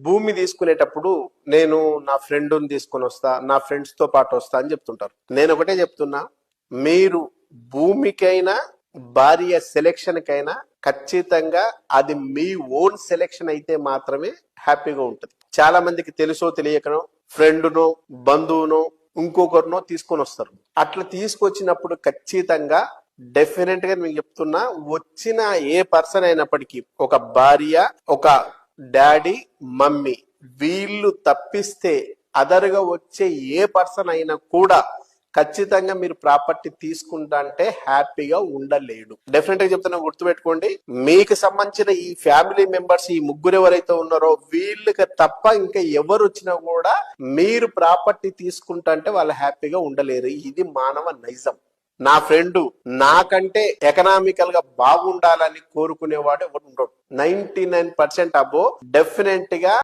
భూమి తీసుకునేటప్పుడు నేను నా ఫ్రెండ్ని తీసుకొని వస్తా, నా ఫ్రెండ్స్ తో పాటు వస్తా అని చెప్తుంటారు. నేను ఒకటే చెప్తున్నా, మీరు భూమికైనా భార్య సెలెక్షన్ కైనా ఖచ్చితంగా అది మీ ఓన్ సెలెక్షన్ అయితే మాత్రమే హ్యాపీగా ఉంటుంది. చాలా మందికి తెలుసో తెలియకనో ఫ్రెండ్నో బంధువునో ఇంకొకరినో తీసుకొని వస్తారు. అట్లా తీసుకొచ్చినప్పుడు ఖచ్చితంగా డెఫినెట్ గా మీకు చెప్తున్నా, వచ్చిన ఏ పర్సన్ అయినప్పటికీ ఒక భార్య, ఒక డాడీ, మమ్మీ వీళ్ళు తప్పిస్తే అదర్గా వచ్చే ఏ పర్సన్ అయినా కూడా ఖచ్చితంగా మీరు ప్రాపర్టీ తీసుకుంటా అంటే హ్యాపీగా ఉండలేడు. డెఫినెట్ గా చెప్తున్నా, గుర్తుపెట్టుకోండి. మీకు సంబంధించిన ఈ ఫ్యామిలీ మెంబర్స్, ఈ ముగ్గురు ఎవరైతే ఉన్నారో వీళ్ళకి తప్ప ఇంకా ఎవరు వచ్చినా కూడా మీరు ప్రాపర్టీ తీసుకుంటా అంటే వాళ్ళు హ్యాపీగా ఉండలేరు. ఇది మానవ నైజం. నా ఫ్రెండ్ నాకంటే ఎకనామికల్ గా బాగుండాలని కోరుకునేవాడు ఎవరు ఉండడు. 99% అబో డెఫినెట్ గా